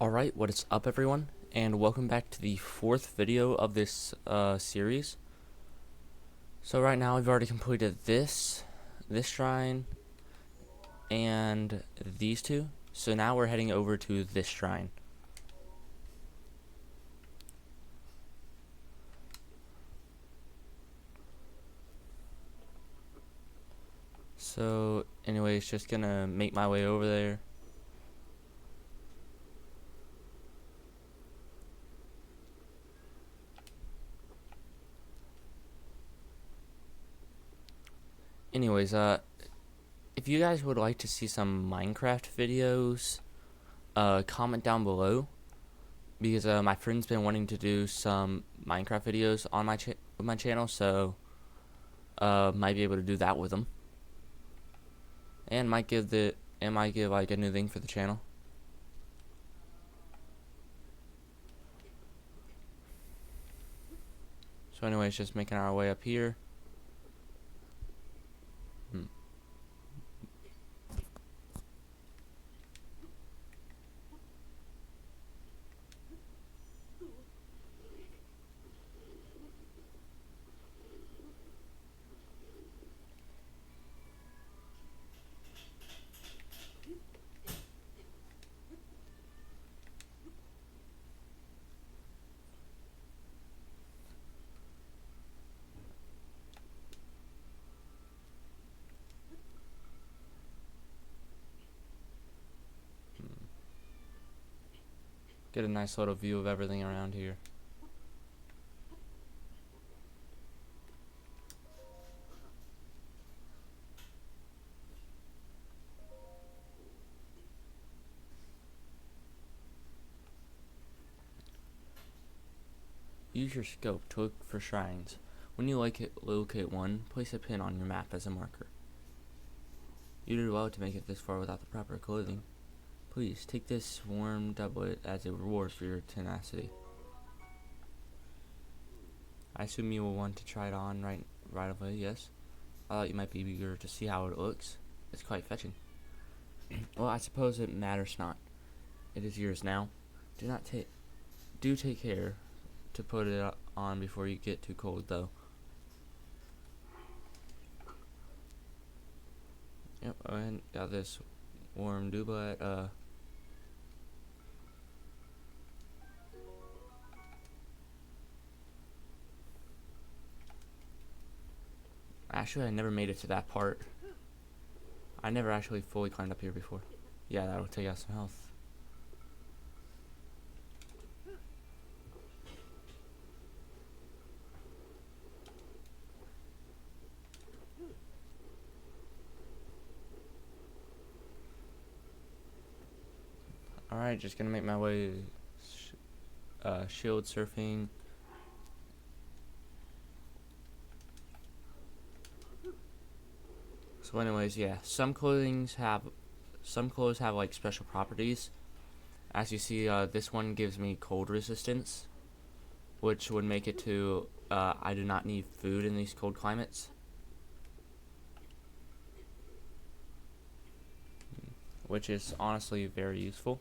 Alright, what is up everyone, and welcome back to the fourth video of this series. So right now we've already completed this shrine, and these two. So now we're heading over to this shrine. So anyways, just gonna make my way over there. Anyways, if you guys would like to see some Minecraft videos, comment down below, because my friend's been wanting to do some Minecraft videos on my channel, so might be able to do that with them, and might give like a new thing for the channel. So anyways, just making our way up here. Get a nice little view of everything around here. Use your scope to look for shrines. When you locate one, place a pin on your map as a marker. You did well to make it this far without the proper clothing. Please take this warm doublet as a reward for your tenacity. I assume you will want to try it on right away, yes? I thought you might be eager to see how it looks. It's quite fetching. Well, I suppose it matters not. It is yours now. Do take care to put it on before you get too cold, though. Yep, and got this warm doublet. Actually, I never made it to that part. I never actually fully climbed up here before. Yeah, that'll take out some health. Alright, just gonna make my way shield surfing. So anyways, yeah, some clothes have like special properties. As you see, this one gives me cold resistance, which would make it to I do not need food in these cold climates, which is honestly very useful.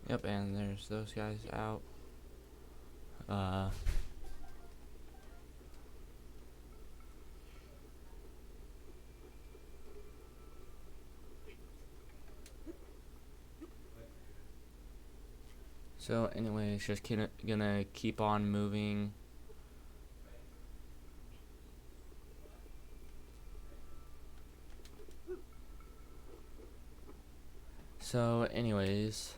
Yep, and there's those guys out. So anyways, just gonna keep on moving. So anyways,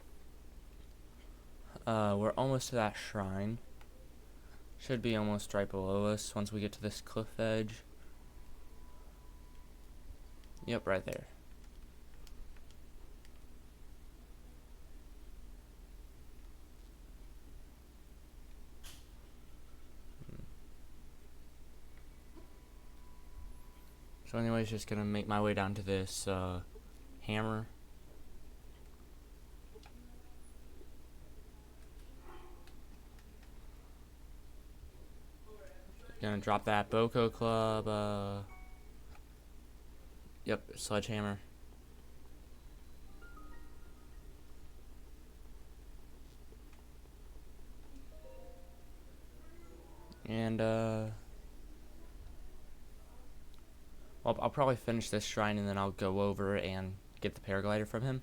we're almost to that shrine. Should be almost right below us once we get to this cliff edge. Yep, right there. So anyways, just gonna make my way down to this hammer. Gonna drop that Boko Club, yep, sledgehammer. And well, I'll probably finish this shrine and then I'll go over and get the paraglider from him.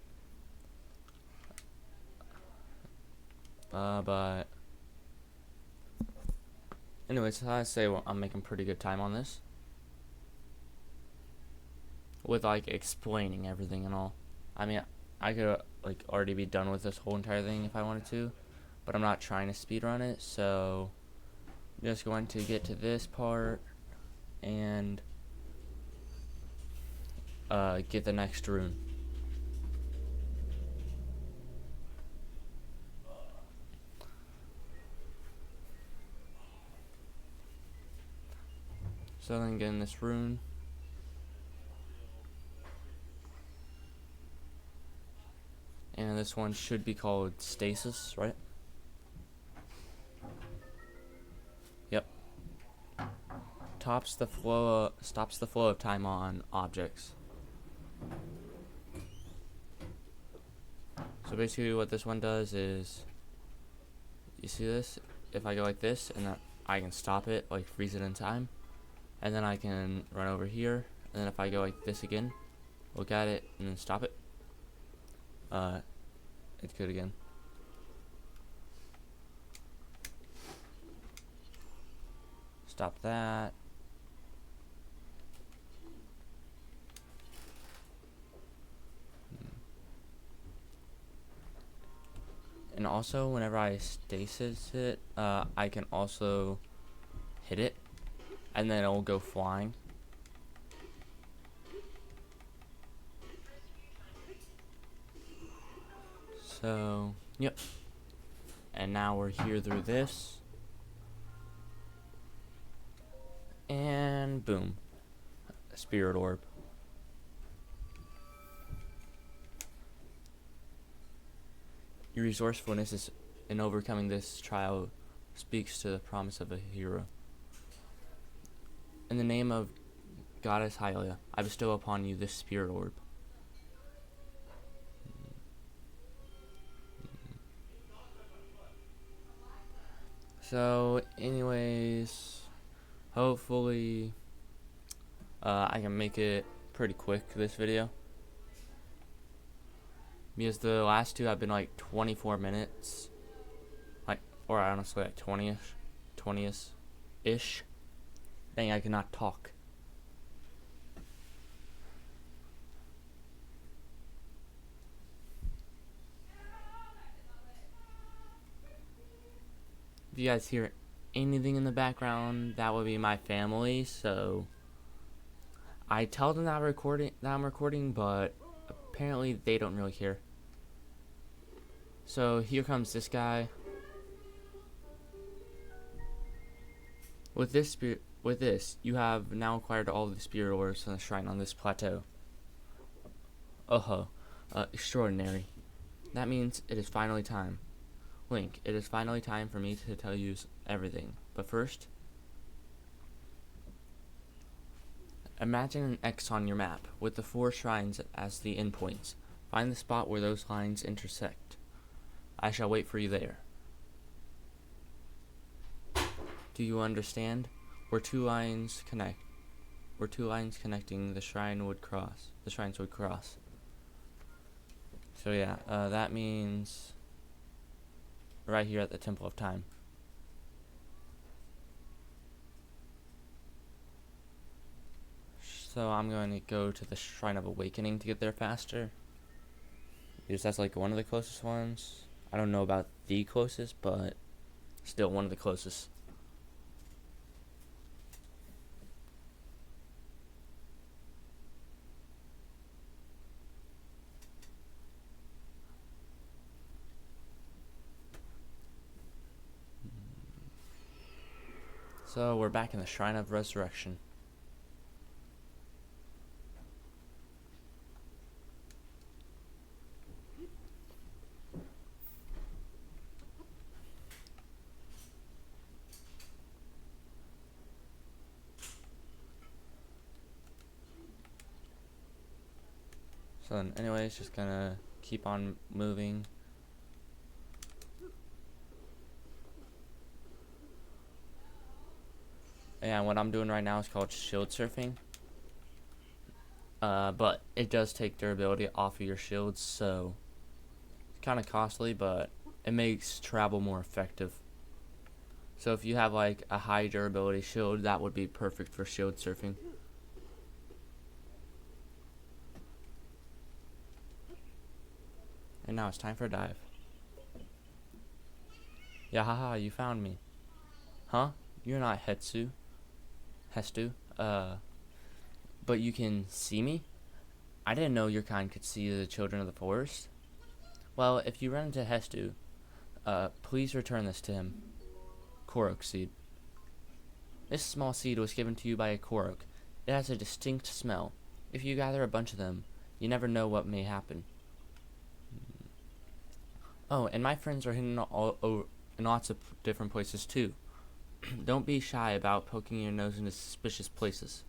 But anyways, I say I'm making pretty good time on this. With like explaining everything and all. I mean, I could like already be done with this whole entire thing if I wanted to, but I'm not trying to speedrun it, so I'm just going to get to this part and get the next rune. So then getting this rune. And this one should be called Stasis, right? Yep. Stops the flow of time on objects. So basically what this one does is, you see this? If I go like this, and then I can stop it, like freeze it in time. And then I can run over here, and then if I go like this again, look at it, and then stop it. It's good again. Stop that. And also, whenever I stasis it, I can also hit it, and then it'll go flying. So, yep. And now we're here through this. And boom. A spirit orb. Your resourcefulness in overcoming this trial speaks to the promise of a hero. In the name of Goddess Hylia, I bestow upon you this spirit orb. So, anyways, hopefully, I can make it pretty quick, this video. Because the last two have been like 24 minutes. Or honestly, like 20-ish. Dang, I cannot talk. If you guys hear anything in the background, that would be my family. So I tell them that I'm recording, but apparently they don't really care. So here comes this guy. With this, you have now acquired all the spirit orbs from the shrine on this plateau. Extraordinary. That means it is finally time. Link, it is finally time for me to tell you everything. But first, imagine an X on your map with the 4 shrines as the endpoints. Find the spot where those lines intersect. I shall wait for you there. Do you understand? Where two lines connecting, the shrines would cross. So yeah, that means right here at the Temple of Time. So I'm going to go to the Shrine of Awakening to get there faster, because that's like one of the closest ones. I don't know about the closest, but still one of the closest. So we're back in the Shrine of Resurrection. So then, anyways, just gonna keep on moving. And what I'm doing right now is called shield surfing. But it does take durability off of your shields, so it's kind of costly, but it makes travel more effective. So if you have like a high durability shield, that would be perfect for shield surfing. And now it's time for a dive. Yeah, haha, you found me. Huh? You're not Hestu. But you can see me? I didn't know your kind could see the children of the forest. Well, if you run into Hestu, please return this to him. Korok seed. This small seed was given to you by a Korok. It has a distinct smell. If you gather a bunch of them, you never know what may happen. Oh, and my friends are hidden in lots of different places too. Don't be shy about poking your nose into suspicious places.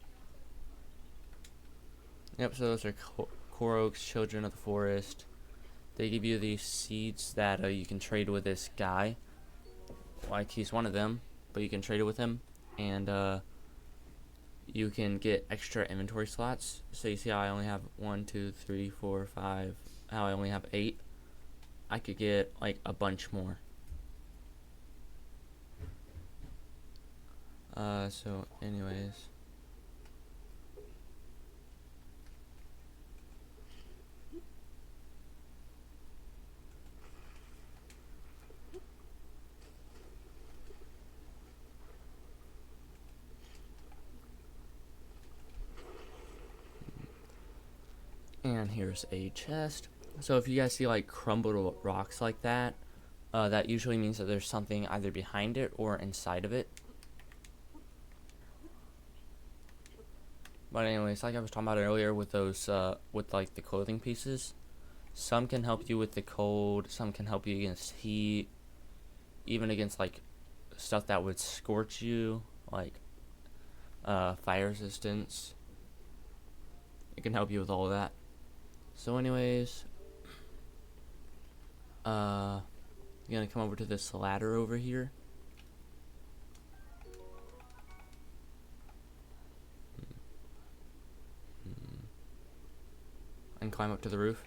Yep, so those are Korok's children of the forest. They give you these seeds that you can trade with this guy. Like, he's one of them, but you can trade it with him. And you can get extra inventory slots. So you see how I only have 1, 2, 3, 4, 5. How I only have 8. I could get like a bunch more. So anyways. And here's a chest. So if you guys see like crumbled rocks like that, that usually means that there's something either behind it or inside of it. But anyways, like I was talking about earlier with those, with like the clothing pieces, some can help you with the cold, some can help you against heat, even against like stuff that would scorch you, like fire resistance. It can help you with all of that. So anyways, you're gonna come over to this ladder over here. And climb up to the roof.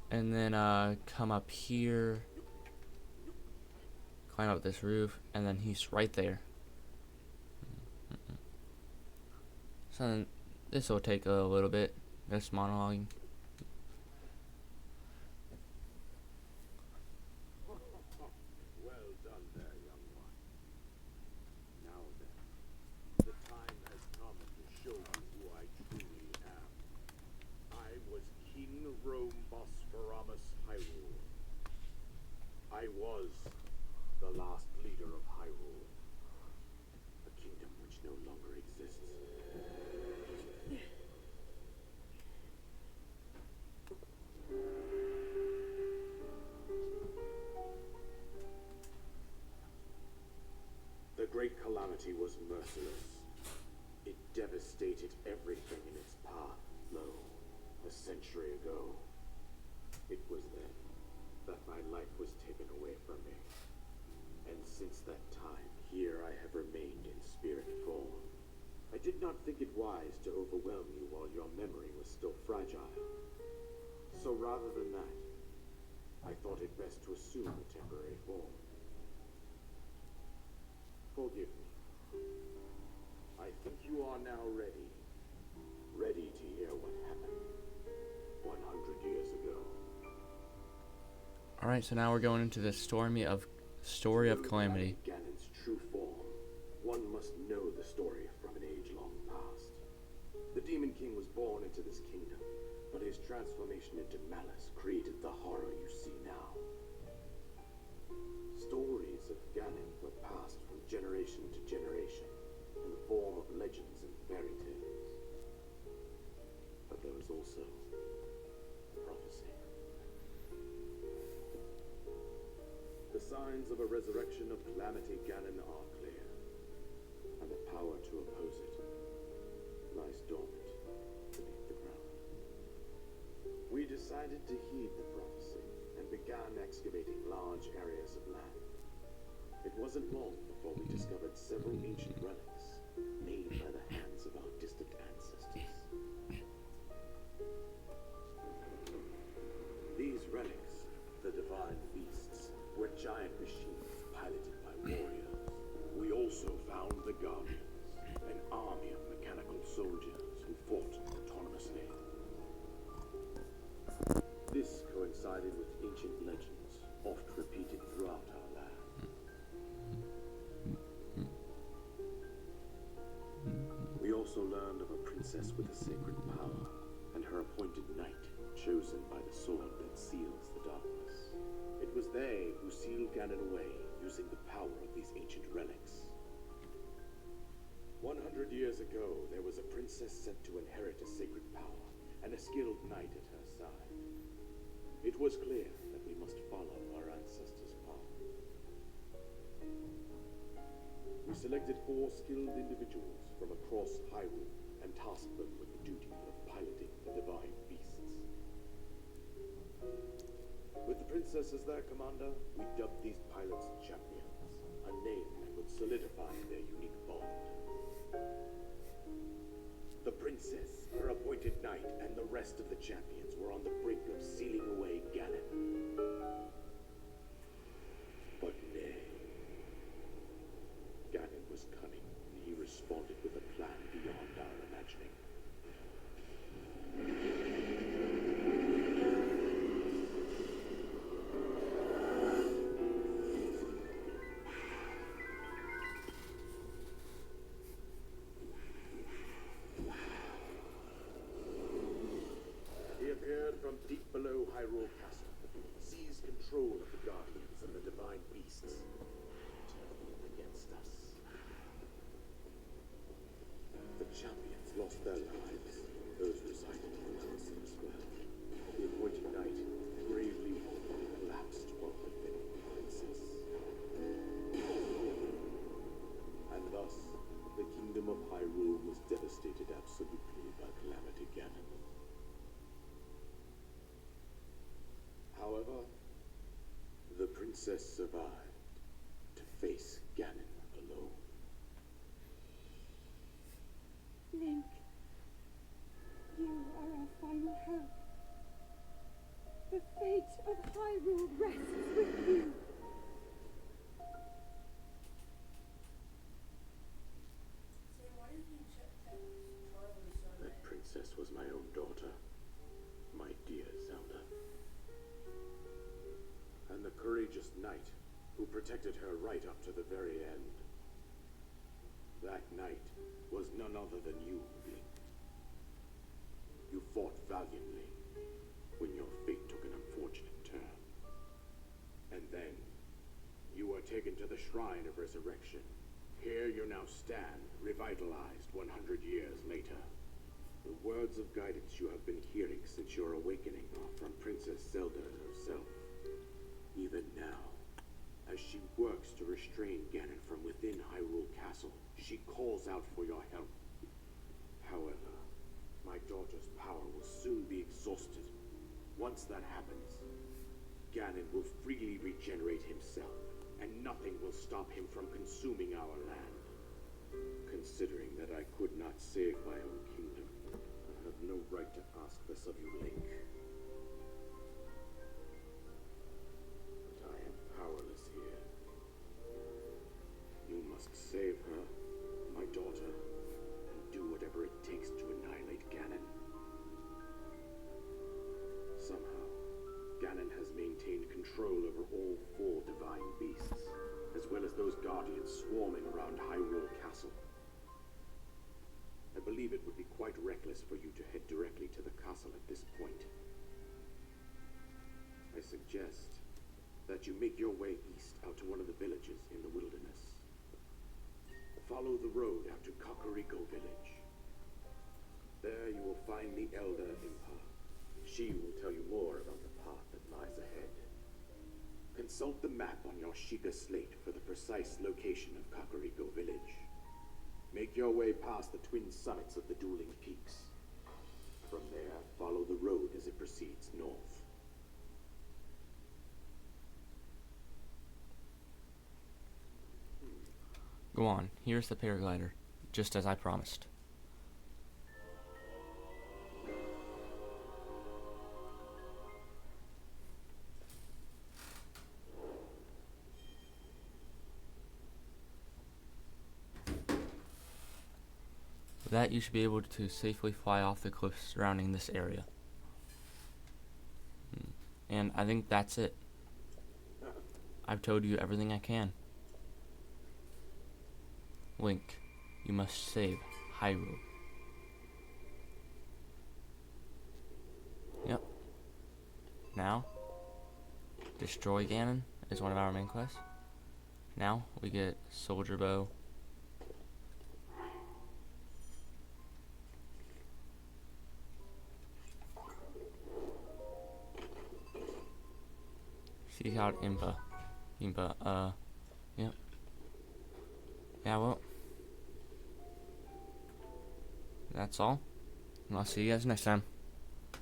And then come up here, climb up this roof, and then he's right there. So then this will take a little bit, this monologuing. Well done there, young one. Now then, the time has come to show you who I truly am. I was King Rome Bosphoramus Hyrule. I was the last leader of Hyrule, a kingdom which no longer exists. The Great Calamity was merciless. It devastated everything in its path, lo, a century ago. It was then that my life was taken away from me. And since that time, here I have remained in spirit form. I did not think it wise to overwhelm you while your memory was still fragile. So rather than that, I thought it best to assume a temporary form. Forgive me. I think you are now ready. Ready to hear what happened 100 years ago. Alright, so now we're going into the story of Calamity. Ganon's true form. One must know the story from an age long past. The Demon King was born into this kingdom, but his transformation into malice created the horror you see now. Stories of Ganon were passed from generation to generation in the form of legends and fairy tales. But there was also prophecy. The The signs of a resurrection of Calamity Ganon are clear, and the power to oppose it lies dormant beneath the ground. We decided to heed the prophecy and began excavating large areas of land. It wasn't long before we discovered several ancient relics made by the hands of our distant ancestors. These relics, the divine beasts, were giant machines piloted by warriors. We also found the Guardians, an army of mechanical soldiers who fought autonomously. This coincided with ancient legends, oft repeated throughout our land. We also learned of a princess with a sacred power, and her appointed knight, chosen by the sword that seals the darkness. It was they who sealed Ganon away using the power of these ancient relics. 100 years ago, there was a princess sent to inherit a sacred power, and a skilled knight at her side. It was clear that we must follow our ancestors' path. We selected 4 skilled individuals from across Hyrule and tasked them with the duty of piloting the divine beasts. With the princess as their commander, we dubbed these pilots champions, a name that would solidify their unique bond. The princess, her appointed knight, and the rest of the champions were on the brink of sealing away Ganon. But nay. Ganon was cunning, and he responded with a plan beyond our imagining. From deep below Hyrule Castle, seized control of the Guardians and the divine beasts, turned them against us. The champions lost their lives, those residing in the castle as well. The appointed knight bravely collapsed while defending the princess. And thus, the kingdom of Hyrule was devastated absolutely by Calamity Ganon. However, the princess survived to face Ganon alone. Link, you are our final hope. The fate of Hyrule rests with you. That princess was my own daughter, my dear Zelda. And the courageous knight who protected her right up to the very end. That knight was none other than you, Link. You fought valiantly when your fate took an unfortunate turn. And then, you were taken to the Shrine of Resurrection. Here you now stand, revitalized 100 years later. The words of guidance you have been hearing since your awakening are from Princess Zelda herself. Even now, as she works to restrain Ganon from within Hyrule Castle, she calls out for your help. However, my daughter's power will soon be exhausted. Once that happens, Ganon will freely regenerate himself, and nothing will stop him from consuming our land. Considering that I could not save my own kingdom, I have no right to ask this of you, Link. But I am powerless here. You must save her, my daughter, and do whatever it takes to annihilate Ganon. Somehow, Ganon has maintained control over all 4 divine beasts, as well as those guardians swarming around Hyrule Castle. I believe it would be quite reckless for you to head directly to the castle at this point. I suggest that you make your way east out to one of the villages in the wilderness. Follow the road out to Kakariko Village. There you will find the Elder Impa. She will tell you more about the path that lies ahead. Consult the map on your Sheikah slate for the precise location of Kakariko village. Make your way past the twin summits of the dueling peaks. From there, follow the road as it proceeds north. Go on, here's the paraglider, just as I promised. With that, you should be able to safely fly off the cliffs surrounding this area. And I think that's it. I've told you everything I can. Link, you must save Hyrule. Yep. Now, destroy Ganon is one of our main quests. Now, we get Soldier Bow. Seek out Impa. Yep. Yeah, well, that's all. And I'll see you guys next time.